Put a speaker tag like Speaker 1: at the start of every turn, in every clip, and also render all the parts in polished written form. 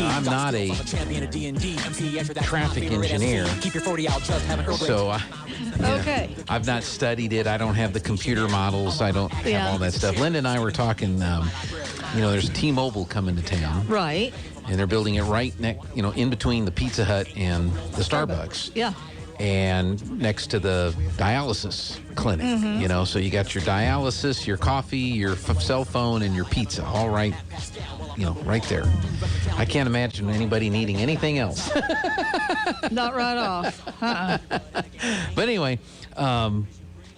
Speaker 1: I'm not a traffic engineer, so
Speaker 2: Okay.
Speaker 1: I've not studied it. I don't have the computer models. I don't have all that stuff. Linda and I were talking, there's T-Mobile coming to town.
Speaker 2: Right.
Speaker 1: And they're building it right in between the Pizza Hut and the Starbucks.
Speaker 2: Yeah.
Speaker 1: And next to the dialysis clinic, so you got your dialysis, your coffee, your cell phone, and your pizza, all right, right there. I can't imagine anybody needing anything else.
Speaker 2: Not right off.
Speaker 1: But anyway,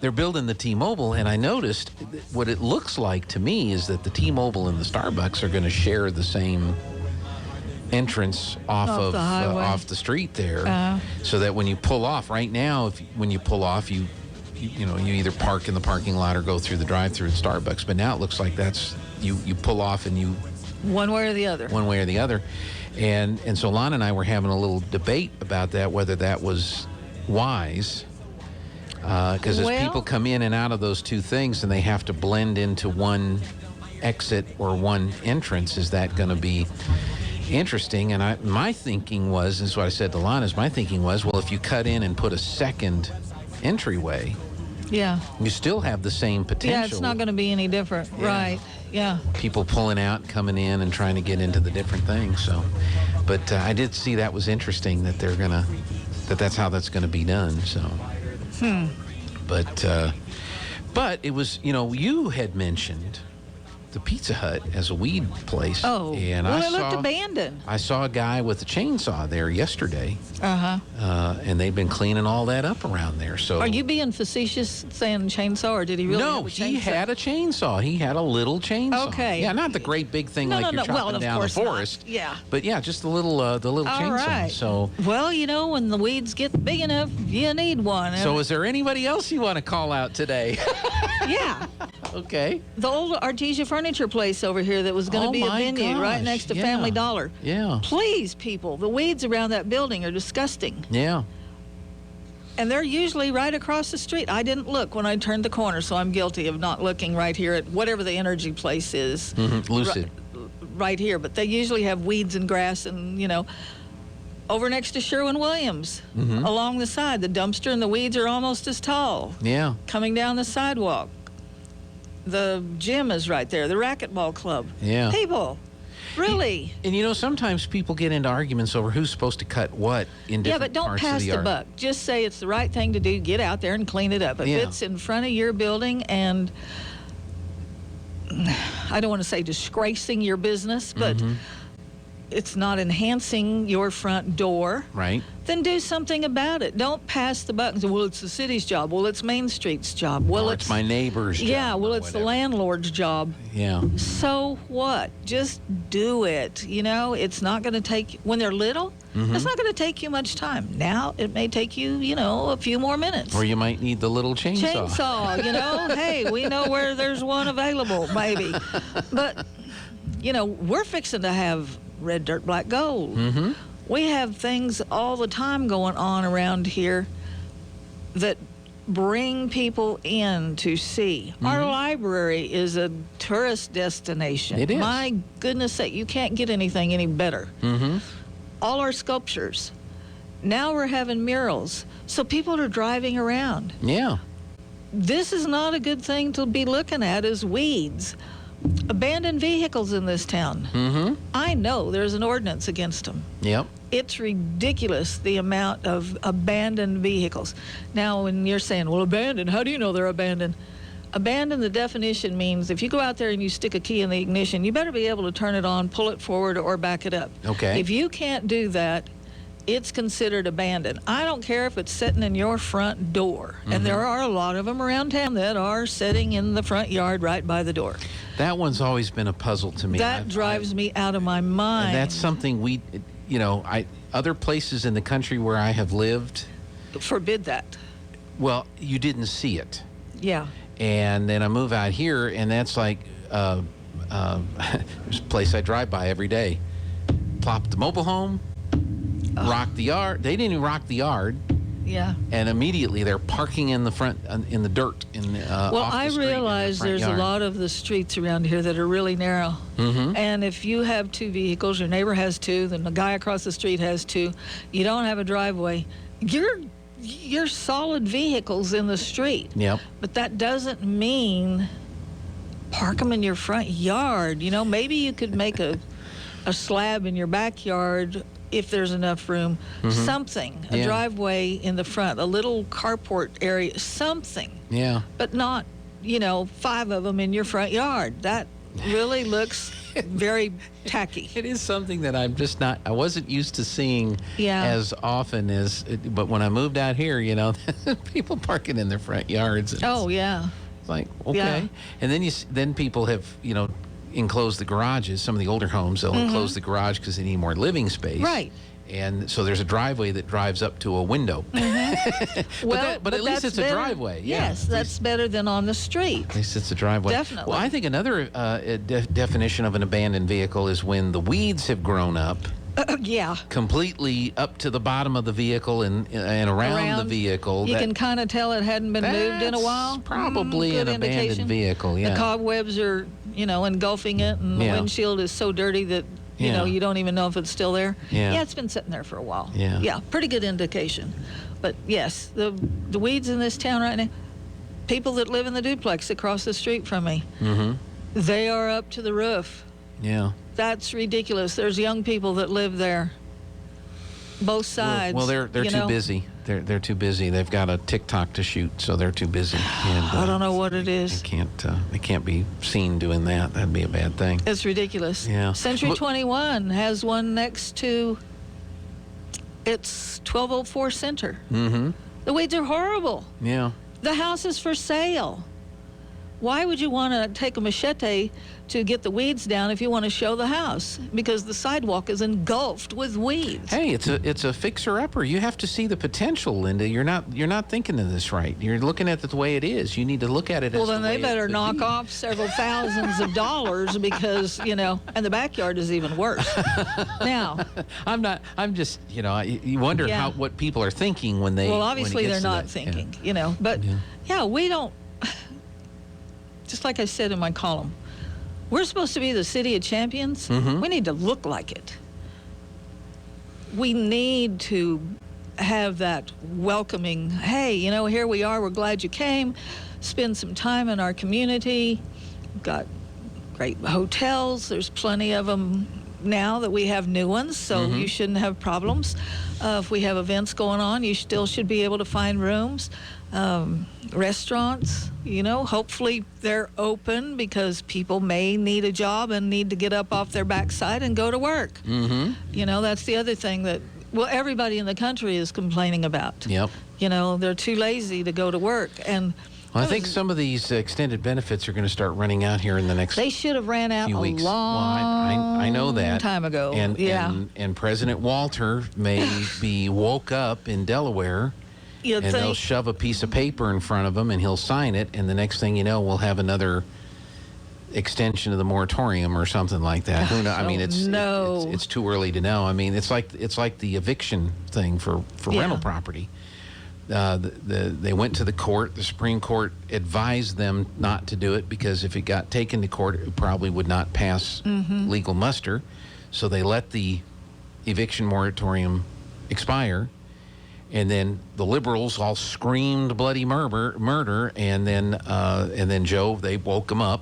Speaker 1: they're building the T-Mobile, and I noticed what it looks like to me is that the T-Mobile and the Starbucks are going to share the same entrance off the street there, so that when you pull off right now, when you pull off, you either park in the parking lot or go through the drive-through at Starbucks. But now it looks like that's you pull off and you
Speaker 2: one way or the other. And so Lon and I were having a little debate about that, whether that was wise, because as people come in and out of those two things and they have to blend into one exit or one entrance, is that going to be interesting? And my thinking was, this is what I said to Lon, my thinking was, well, if you cut in and put a second entryway, you still have the same potential. Yeah, it's not going to be any different. Yeah. Right. Yeah.
Speaker 1: People pulling out, coming in, and trying to get into the different things. So, but I did see that was interesting that that's how that's going to be done. So, but it was, you had mentioned the Pizza Hut as a weed place.
Speaker 2: Oh,
Speaker 1: and
Speaker 2: it looked abandoned.
Speaker 1: I saw a guy with a chainsaw there yesterday. And they've been cleaning all that up around there. So,
Speaker 2: are you being facetious saying chainsaw, or did he really have a chainsaw?
Speaker 1: No, he had a chainsaw. He had a little chainsaw.
Speaker 2: Okay.
Speaker 1: Yeah, not the great big thing you're chopping down the forest.
Speaker 2: Not. Yeah.
Speaker 1: But yeah, just the little chainsaw.
Speaker 2: Right.
Speaker 1: So,
Speaker 2: well, when the weeds get big enough, you need one.
Speaker 1: So is there anybody else you want to call out today?
Speaker 2: Yeah.
Speaker 1: Okay.
Speaker 2: The old Artesia furniture place over here that was going to be a venue right next to Family Dollar.
Speaker 1: Yeah.
Speaker 2: Please, people, the weeds around that building are disgusting.
Speaker 1: Yeah.
Speaker 2: And they're usually right across the street. I didn't look when I turned the corner, so I'm guilty of not looking right here at whatever the energy place is.
Speaker 1: Lucid.
Speaker 2: Right here. But they usually have weeds and grass and, over next to Sherwin-Williams, along the side. The dumpster and the weeds are almost as tall.
Speaker 1: Yeah.
Speaker 2: Coming down the sidewalk. The gym is right there, the racquetball club.
Speaker 1: Yeah.
Speaker 2: People, really.
Speaker 1: And sometimes people get into arguments over who's supposed to cut what in different parts of the yard.
Speaker 2: Yeah, but don't pass the buck. Just say it's the right thing to do. Get out there and clean it up. If it's in front of your building and, I don't want to say disgracing your business, but it's not enhancing your front door,
Speaker 1: right?
Speaker 2: Then do something about it. Don't pass the buck and say, well, it's the city's job. Well, it's Main Street's job. Well,
Speaker 1: it's my neighbor's job.
Speaker 2: Yeah, well, it's the landlord's job.
Speaker 1: Yeah.
Speaker 2: So what? Just do it. It's not going to take, when they're little, it's not going to take you much time. Now, it may take you, a few more minutes.
Speaker 1: Or you might need the little
Speaker 2: chainsaw. Hey, we know where there's one available, maybe. But, we're fixing to have red dirt, black gold. We have things all the time going on around here that bring people in to see. Our library is a tourist destination.
Speaker 1: It is.
Speaker 2: My goodness sake, you can't get anything any better. All our sculptures. Now we're having murals. So people are driving around.
Speaker 1: Yeah.
Speaker 2: This is not a good thing to be looking at as weeds. Abandoned vehicles in this town. I know there's an ordinance against them.
Speaker 1: Yep.
Speaker 2: It's ridiculous, the amount of abandoned vehicles. Now, when you're saying, well, abandoned, how do you know they're abandoned? Abandoned, the definition means if you go out there and you stick a key in the ignition, you better be able to turn it on, pull it forward, or back it up.
Speaker 1: Okay.
Speaker 2: If you can't do that, it's considered abandoned. I don't care if it's sitting in your front door. And there are a lot of them around town that are sitting in the front yard right by the door.
Speaker 1: That one's always been a puzzle to me.
Speaker 2: That drives me out of my mind.
Speaker 1: And that's something other places in the country where I have lived
Speaker 2: forbid that.
Speaker 1: Well, you didn't see it.
Speaker 2: Yeah.
Speaker 1: And then I move out here, and that's like there's a place I drive by every day. Plop the mobile home, rock the yard. They didn't even rock the yard. Yeah.
Speaker 2: And immediately they're parking in the front, in the dirt.
Speaker 1: Well, I realize there's a lot of the streets around here that are really narrow.
Speaker 2: Mm-hmm.
Speaker 1: And if you have two vehicles, your neighbor has two, then the guy across the street has two, you don't have a driveway, you're solid vehicles in the street.
Speaker 2: Yep.
Speaker 1: But that doesn't mean park them in your front yard. You know, maybe you could make a slab in your backyard if there's enough room, something, a driveway in the front, a little carport area, something.
Speaker 2: Yeah.
Speaker 1: But not, 5 of them in your front yard. That really looks very tacky.
Speaker 2: It is something that I wasn't used to seeing as often but when I moved out here, people parking in their front yards.
Speaker 1: It's
Speaker 2: like, okay. Yeah. And then people have, enclose the garages. Some of the older homes, they'll enclose the garage because they need more living space.
Speaker 1: Right.
Speaker 2: And so there's a driveway that drives up to a window. but at least it's a driveway.
Speaker 1: Yes, that's better than on the street.
Speaker 2: At least it's a driveway.
Speaker 1: Definitely.
Speaker 2: Well, I think another definition of an abandoned vehicle is when the weeds have grown up. Completely up to the bottom of the vehicle and around the vehicle.
Speaker 1: You can kind of tell it hadn't been moved in a while.
Speaker 2: Probably an abandoned vehicle,
Speaker 1: The cobwebs are, engulfing it, and the windshield is so dirty that, you don't even know if it's still there.
Speaker 2: Yeah,
Speaker 1: it's been sitting there for a while.
Speaker 2: Yeah,
Speaker 1: pretty good indication. But, yes, the weeds in this town right now, people that live in the duplex across the street from me, they are up to the roof.
Speaker 2: Yeah.
Speaker 1: That's ridiculous. There's young people that live there. Both sides.
Speaker 2: Well, they're too busy. They're too busy. They've got a TikTok to shoot, so they're too busy. And,
Speaker 1: I don't know what it is.
Speaker 2: They can't be seen doing that. That'd be a bad thing.
Speaker 1: It's ridiculous.
Speaker 2: Yeah.
Speaker 1: Century 21 has one next to its 1204 Center.
Speaker 2: Mm-hmm.
Speaker 1: The weeds are horrible.
Speaker 2: Yeah.
Speaker 1: The house is for sale. Why would you want to take a machete to get the weeds down if you want to show the house? Because the sidewalk is engulfed with weeds.
Speaker 2: Hey, it's a fixer-upper. You have to see the potential, Linda. You're not thinking of this right. You're looking at it the way it is. You need to look at it.
Speaker 1: Well, then they better knock off several thousands of dollars because and the backyard is even worse. Now,
Speaker 2: I'm just you wonder what people are thinking when they.
Speaker 1: Well, obviously they're not thinking. But we don't. Just like I said in my column, we're supposed to be the city of champions. We need to look like it. We need to have that welcoming, hey, here we are, we're glad you came, spend some time in our community. We've got great hotels, there's plenty of them now that we have new ones, so you shouldn't have problems. If we have events going on, you still should be able to find rooms. Restaurants, hopefully they're open because people may need a job and need to get up off their backside and go to work. That's the other thing that, everybody in the country is complaining about.
Speaker 2: Yep.
Speaker 1: They're too lazy to go to work. And
Speaker 2: I think some of these extended benefits are going to start running out here in the next.
Speaker 1: They should have ran out
Speaker 2: few weeks.
Speaker 1: I
Speaker 2: know that
Speaker 1: time ago.
Speaker 2: And President Walter may be woke up in Delaware. They'll shove a piece of paper in front of him, and he'll sign it, and the next thing you know, we'll have another extension of the moratorium or something like that. Who knows? I mean, it's too early to know. I mean, it's like the eviction thing for rental property. They went to the court. The Supreme Court advised them not to do it because if it got taken to court, it probably would not pass legal muster. So they let the eviction moratorium expire. And then the liberals all screamed bloody murder, and then Joe, they woke him up,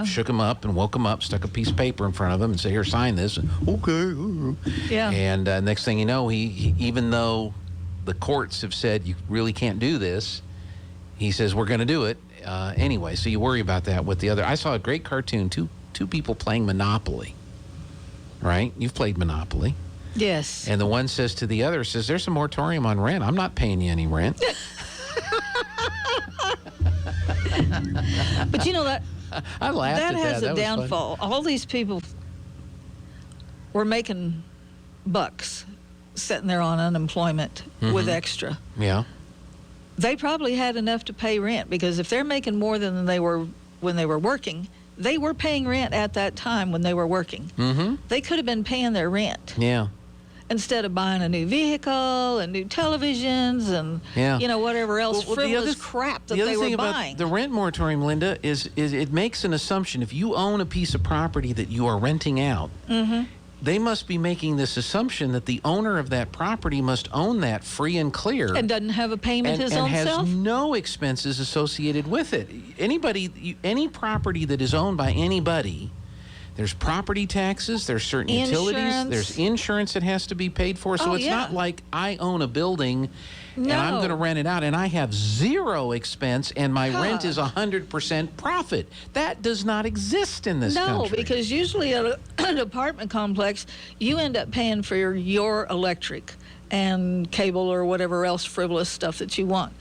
Speaker 2: shook him up and woke him up, stuck a piece of paper in front of him and said, "Here, sign this." Okay.
Speaker 1: Yeah.
Speaker 2: And next thing you know, he even though the courts have said you really can't do this, he says we're going to do it anyway. So you worry about that with the other. I saw a great cartoon, two people playing Monopoly. Right? You've played Monopoly.
Speaker 1: Yes.
Speaker 2: And the one says to the other, "There's a moratorium on rent. I'm not paying you any rent."
Speaker 1: But that
Speaker 2: I laughed at that.
Speaker 1: That has a downfall. All these people were making bucks sitting there on unemployment with extra.
Speaker 2: Yeah.
Speaker 1: They probably had enough to pay rent because if they're making more than they were when they were working, they were paying rent at that time when they were working. They could have been paying their rent.
Speaker 2: Yeah.
Speaker 3: instead of buying a new vehicle and new televisions and whatever else frivolous crap that they were buying.
Speaker 2: The other thing about the rent moratorium, Linda, is it makes an assumption. If you own a piece of property that you are renting out, they must be making this assumption that the owner of that property must own that free and clear.
Speaker 3: And doesn't have a payment his own self?
Speaker 2: And has no expenses associated with it. Any property that is owned by anybody, there's property taxes, there's certain utilities, there's insurance that has to be paid for. So it's not like I own a building and I'm going to rent it out and I have zero expense and my rent is 100% profit. That does not exist in this country.
Speaker 3: No, because usually at an apartment complex, you end up paying for your electric and cable or whatever else frivolous stuff that you want.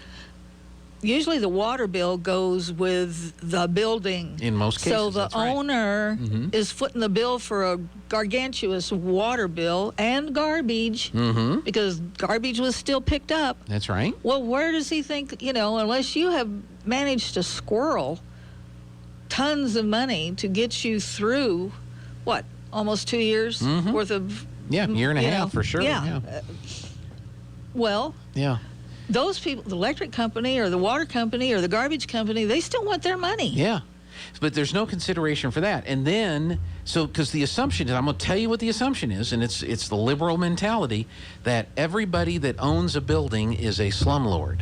Speaker 3: Usually the water bill goes with the building.
Speaker 2: In most cases,
Speaker 3: so the owner is footing the bill for a gargantuous water bill and garbage because garbage was still picked up.
Speaker 2: That's right.
Speaker 3: Well, where does he think, unless you have managed to squirrel tons of money to get you through, almost 2 years worth of...
Speaker 2: Yeah, year and a half for sure.
Speaker 3: Yeah.
Speaker 2: Yeah.
Speaker 3: Those people, the electric company or the water company or the garbage company, they still want their money.
Speaker 2: Yeah. But there's no consideration for that. And then, because the assumption is, I'm going to tell you what the assumption is, and it's the liberal mentality that everybody that owns a building is a slumlord.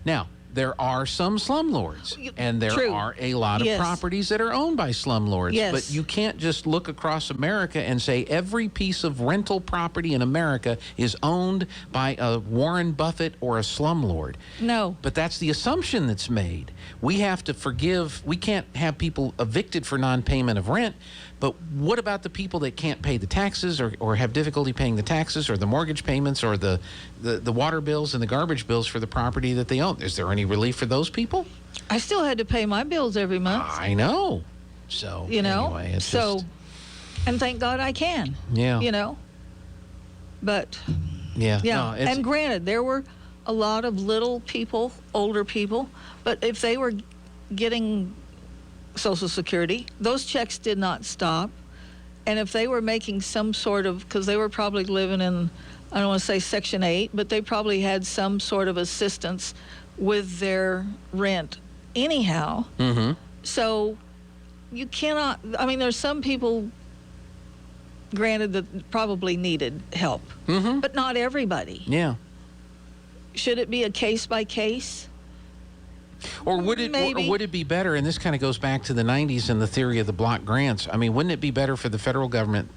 Speaker 2: Now, there are some slumlords, and there are a lot of properties that are owned by slumlords.
Speaker 3: Yes.
Speaker 2: But you can't just look across America and say every piece of rental property in America is owned by a Warren Buffett or a slumlord.
Speaker 3: No.
Speaker 2: But that's the assumption that's made. We have to forgive. We can't have people evicted for non-payment of rent. But what about the people that can't pay the taxes or have difficulty paying the taxes or the mortgage payments or the water bills and the garbage bills for the property that they own? Is there any relief for those people?
Speaker 3: I still had to pay my bills every month.
Speaker 2: I know. So, anyway, it's just...
Speaker 3: And thank God I can.
Speaker 2: Yeah.
Speaker 3: But...
Speaker 2: Yeah.
Speaker 3: Yeah.
Speaker 2: No,
Speaker 3: and granted, there were a lot of little people, older people, but if they were getting Social Security, those checks did not stop. And if they were making some sort of, because they were probably living in, I don't want to say Section 8, but they probably had some sort of assistance with their rent anyhow. So you cannot, there's some people, granted, that probably needed help, but not everybody.
Speaker 2: Yeah.
Speaker 3: Should it be a case by case?
Speaker 2: Or would it be better, and this kind of goes back to the 90s and the theory of the block grants, wouldn't it be better for the federal government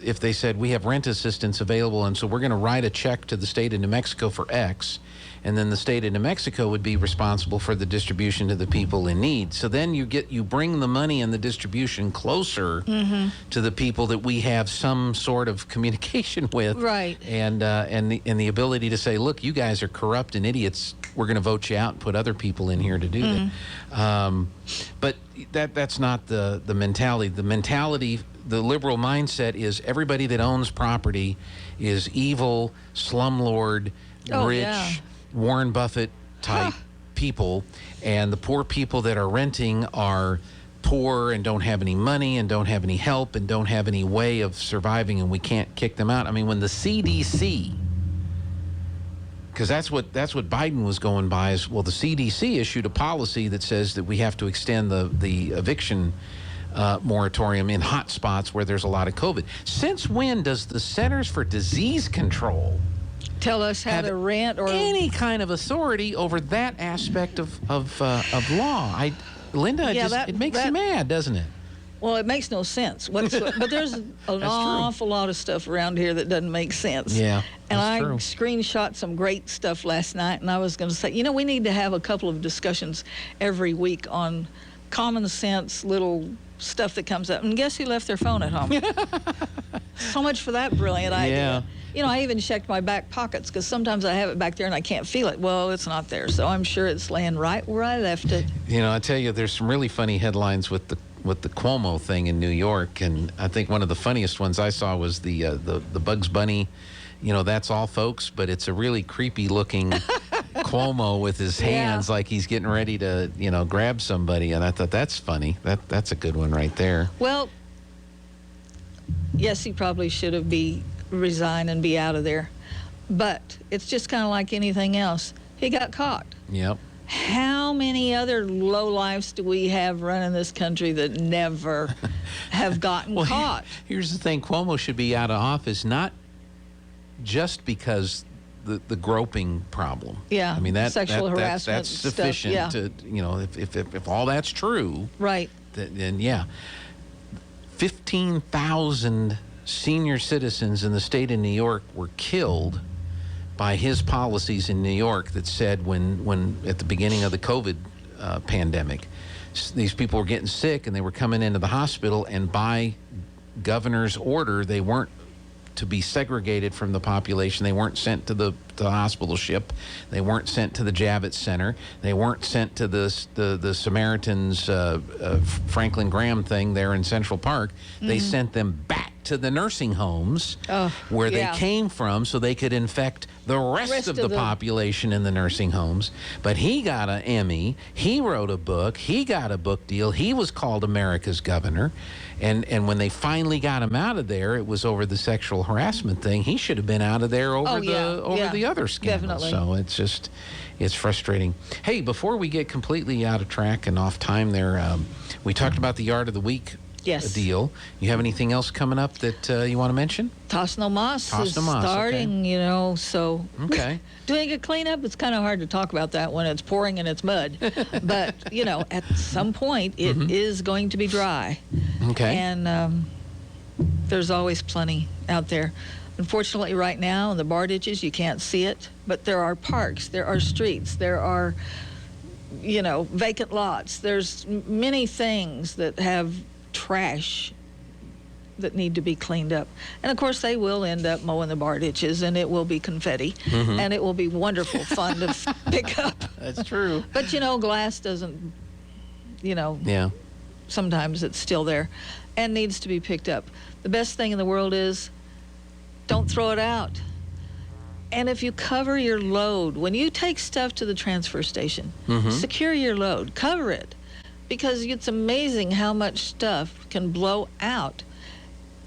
Speaker 2: if they said, we have rent assistance available, and so we're going to write a check to the state of New Mexico for X, and then the state of New Mexico would be responsible for the distribution to the people in need. So then you bring the money and the distribution closer to the people that we have some sort of communication with.
Speaker 3: Right.
Speaker 2: And the ability to say, look, you guys are corrupt and idiots. We're going to vote you out and put other people in here to do that. But that's not the mentality. The mentality, the liberal mindset is everybody that owns property is evil, slumlord, rich, Warren Buffett type people, and the poor people that are renting are poor and don't have any money and don't have any help and don't have any way of surviving, and we can't kick them out. When the CDC, because that's what Biden was going by, is, well, the CDC issued a policy that says that we have to extend the eviction moratorium in hot spots where there's a lot of COVID. Since when does the Centers for Disease Control
Speaker 3: tell us how to rent or
Speaker 2: any kind of authority over that aspect of law? Linda, it makes you mad, doesn't it?
Speaker 3: Well, it makes no sense. But there's an awful lot of stuff around here that doesn't make sense.
Speaker 2: Yeah,
Speaker 3: and I screenshot some great stuff last night, and I was going to say, we need to have a couple of discussions every week on common sense little stuff that comes up. And guess who left their phone at home? So much for that brilliant idea.
Speaker 2: Yeah.
Speaker 3: I even checked my back pockets because sometimes I have it back there and I can't feel it. Well, it's not there, so I'm sure it's laying right where I left it.
Speaker 2: I tell you, there's some really funny headlines with the Cuomo thing in New York, and I think one of the funniest ones I saw was the Bugs Bunny. That's all, folks, but it's a really creepy looking Cuomo with his hands like he's getting ready to grab somebody, and I thought that's funny. That's a good one right there.
Speaker 3: Well, yes, he probably should have resign and be out of there. But it's just kind of like anything else. He got caught.
Speaker 2: Yep.
Speaker 3: How many other lowlifes do we have running this country that never have gotten caught?
Speaker 2: Here's the thing. Cuomo should be out of office, not just because the groping problem.
Speaker 3: Yeah,
Speaker 2: I mean,
Speaker 3: sexual harassment
Speaker 2: that's sufficient
Speaker 3: stuff, yeah.
Speaker 2: to, you know, if all that's true.
Speaker 3: Right.
Speaker 2: Then, yeah. 15,000 senior citizens in the state of New York were killed by his policies in New York that said when at the beginning of the COVID pandemic, these people were getting sick and they were coming into the hospital, and by governor's order, they weren't to be segregated from the population. They weren't sent to the hospital ship. They weren't sent to the Javits Center. They weren't sent to the Samaritans Franklin Graham thing there in Central Park. They sent them back to the nursing homes where they came from, so they could infect the rest of the population in the nursing homes. But he got an Emmy. He wrote a book. He got a book deal. He was called America's governor. And when they finally got him out of there, it was over the sexual harassment thing. He should have been out of there over the other scandals.
Speaker 3: Definitely.
Speaker 2: So it's frustrating. Hey, before we get completely out of track and off time there, we talked about the Yard of the Week deal. You have anything else coming up that you want to mention?
Speaker 3: Toss No Mas is starting, you know, so doing a cleanup, it's kind of hard to talk about that when it's pouring and it's mud. But, you know, at some point it is going to be dry.
Speaker 2: Okay.
Speaker 3: And there's always plenty out there. Unfortunately, right now in the bar ditches, you can't see it, but there are parks, there are streets, there are, you know, vacant lots. There's many things that have trash that need to be cleaned up. And of course they will end up mowing the bar ditches, and it will be confetti, and it will be wonderful fun to pick up.
Speaker 2: That's true.
Speaker 3: But you know, glass doesn't, you know, sometimes it's still there and needs to be picked up. The best thing in the world is don't throw it out. And if you cover your load, when you take stuff to the transfer station, secure your load, cover it. Because it's amazing how much stuff can blow out,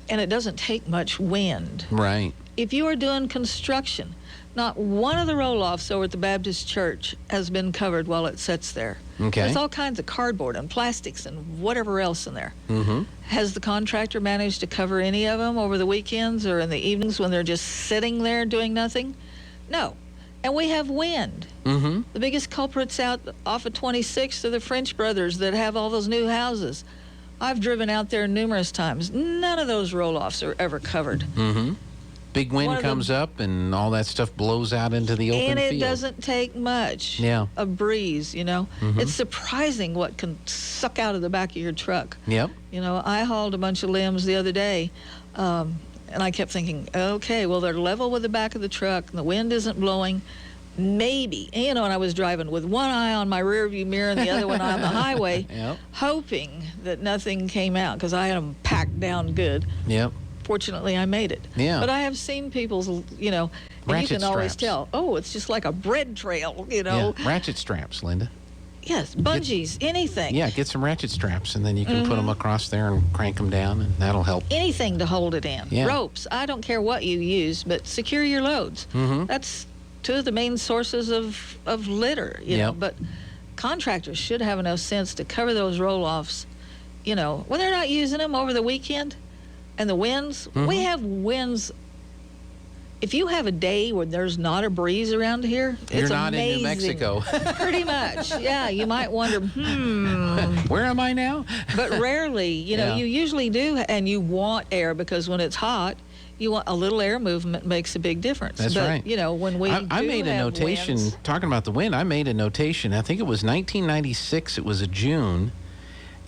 Speaker 3: and it doesn't take much wind.
Speaker 2: Right.
Speaker 3: If you are doing construction, not one of the roll-offs over at the Baptist church has been covered while it sits there.
Speaker 2: Okay.
Speaker 3: There's all kinds of cardboard and plastics and whatever else in there. Has the contractor managed to cover any of them over the weekends or in the evenings when they're just sitting there doing nothing? No. And we have wind. The biggest culprits out off of 26th are the French brothers that have all those new houses. I've driven out there numerous times. None of those roll-offs are ever covered.
Speaker 2: Big wind comes up and all that stuff blows out into the open field.
Speaker 3: And it doesn't take much. A breeze, you know. It's surprising what can suck out of the back of your truck.
Speaker 2: Yep.
Speaker 3: You know, I hauled a bunch of limbs the other day, and I kept thinking, okay, well, they're level with the back of the truck, and the wind isn't blowing. Maybe, you know, and I was driving with one eye on my rearview mirror and the other one on the highway, hoping that nothing came out because I had them packed down good. Fortunately, I made it. But I have seen people's, you know, and you can always tell, oh, it's just like a bread trail, you know.
Speaker 2: Ratchet straps, Linda.
Speaker 3: Yes, bungees, anything.
Speaker 2: Get some ratchet straps, and then you can put them across there and crank them down, and that'll help.
Speaker 3: Anything to hold it in. Ropes, I don't care what you use, but secure your loads. That's two of the main sources of litter, you know. But contractors should have enough sense to cover those roll-offs, you know, when they're not using them over the weekend. And the winds, we have winds. If you have a day where there's not a breeze around here,
Speaker 2: you're
Speaker 3: it's
Speaker 2: not
Speaker 3: amazing.
Speaker 2: in New Mexico.
Speaker 3: Pretty much, yeah. You might wonder,
Speaker 2: where am I now?
Speaker 3: But rarely, you know, you usually do, and you want air because when it's hot, you want a little air movement makes a big difference.
Speaker 2: That's right.
Speaker 3: You know, when
Speaker 2: I made a notation,
Speaker 3: winds,
Speaker 2: talking about the wind, I made a notation. I think it was 1996, it was a June,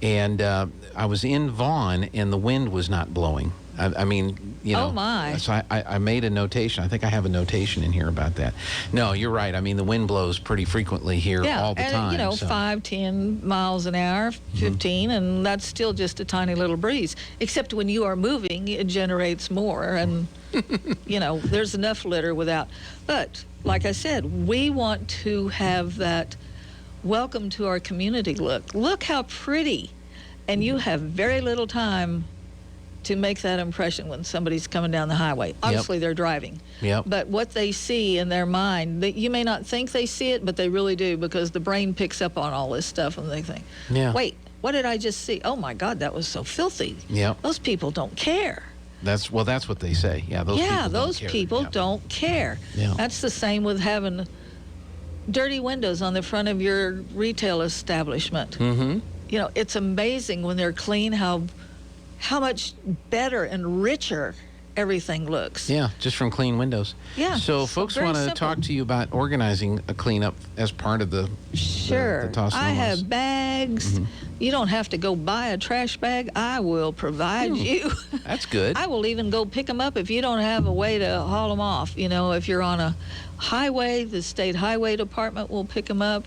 Speaker 2: and I was in Vaughan, and the wind was not blowing. I mean, you know.
Speaker 3: Oh, my.
Speaker 2: So I made a notation. I think I have a notation in here about that. No, you're right. I mean, the wind blows pretty frequently here all the time.
Speaker 3: You know, 5, 10 miles an hour, 15, and that's still just a tiny little breeze. Except when you are moving, it generates more, and, you know, there's enough litter without. But, like I said, we want to have that welcome to our community look. Look how pretty. And you have very little time to make that impression when somebody's coming down the highway. Obviously, they're driving.
Speaker 2: Yep.
Speaker 3: But what they see in their mind, you may not think they see it, but they really do, because the brain picks up on all this stuff, and they think, wait, what did I just see? Oh, my God, that was so filthy.
Speaker 2: Yep.
Speaker 3: Those people don't care.
Speaker 2: That's what they say. Yeah, those people
Speaker 3: don't care.
Speaker 2: Yeah.
Speaker 3: That's the same with having dirty windows on the front of your retail establishment.
Speaker 2: Mm-hmm.
Speaker 3: You know, it's amazing when they're clean how much better and richer everything looks.
Speaker 2: Yeah, just from clean windows.
Speaker 3: Yeah.
Speaker 2: So folks want to talk to you about organizing a cleanup as part of the
Speaker 3: Sure.
Speaker 2: the
Speaker 3: I have bags.
Speaker 2: Mm-hmm.
Speaker 3: You don't have to go buy a trash bag. I will provide you.
Speaker 2: That's good.
Speaker 3: I will even go pick them up if you don't have a way to haul them off. You know, if you're on a highway, the state highway department will pick them up.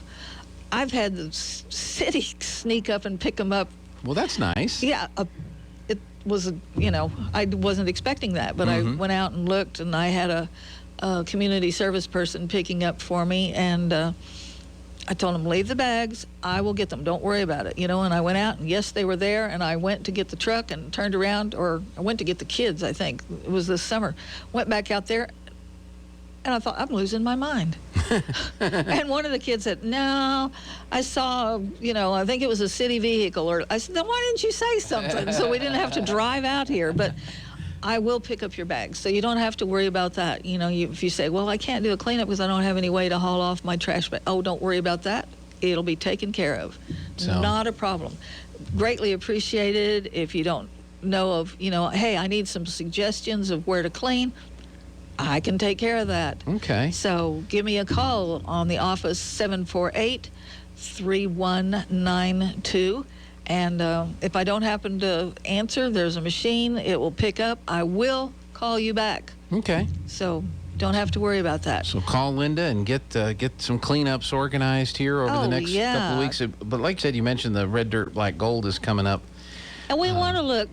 Speaker 3: I've had the city sneak up and pick them up.
Speaker 2: Well, that's nice.
Speaker 3: Yeah. It was, I wasn't expecting that, but I went out and looked, and I had a community service person picking up for me, and I told them, leave the bags, I will get them, don't worry about it, and I went out, and yes, they were there, and I went to get the truck and turned around, or I went to get the kids, I think, it was this summer, went back out there, and I thought, I'm losing my mind. And one of the kids said, no, I saw, I think it was a city vehicle. Or I said, then why didn't you say something? So we didn't have to drive out here. But I will pick up your bags, so you don't have to worry about that. If you say, well, I can't do a cleanup because I don't have any way to haul off my trash bag. Oh, don't worry about that. It'll be taken care of. So. Not a problem. Greatly appreciated. If you don't know of, hey, I need some suggestions of where to clean, I can take care of that.
Speaker 2: Okay.
Speaker 3: So give me a call on the office, 748-3192. And if I don't happen to answer, there's a machine. It will pick up. I will call you back.
Speaker 2: Okay.
Speaker 3: So don't have to worry about that.
Speaker 2: So call Linda and get some cleanups organized here over the next couple of weeks. But like I said, you mentioned the red dirt, black gold is coming up.
Speaker 3: And we want to look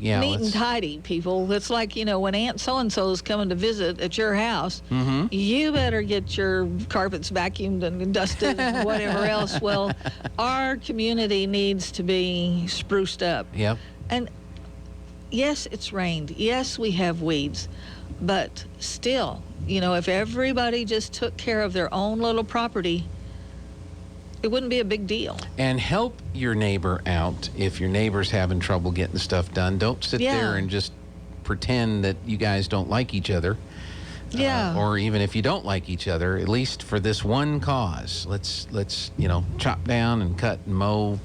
Speaker 3: neat and tidy, people. It's like, when Aunt so-and-so is coming to visit at your house, you better get your carpets vacuumed and dusted and whatever else. Well, our community needs to be spruced up.
Speaker 2: Yep.
Speaker 3: And yes, it's rained. Yes, we have weeds. But still, if everybody just took care of their own little property, it wouldn't be a big deal. And
Speaker 2: help your neighbor out if your neighbor's having trouble getting stuff done. Don't sit there and just pretend that you guys don't like each other.
Speaker 3: Yeah.
Speaker 2: Or even if you don't like each other, at least for this one cause, let's chop down and cut and mow,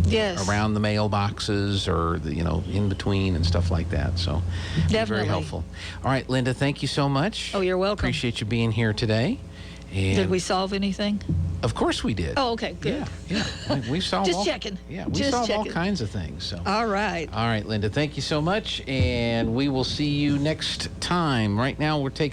Speaker 3: yes,
Speaker 2: around the mailboxes or in between and stuff like that. So
Speaker 3: definitely
Speaker 2: very helpful. All right, Linda, thank you so much.
Speaker 3: Oh, you're welcome.
Speaker 2: Appreciate you being here today. And
Speaker 3: did we solve anything?
Speaker 2: Of course we did.
Speaker 3: Oh, okay, good.
Speaker 2: Yeah. We solved
Speaker 3: just checking.
Speaker 2: Yeah, we solved all kinds of things. So.
Speaker 3: All right.
Speaker 2: All right, Linda, thank you so much, and we will see you next time. Right now, we're taking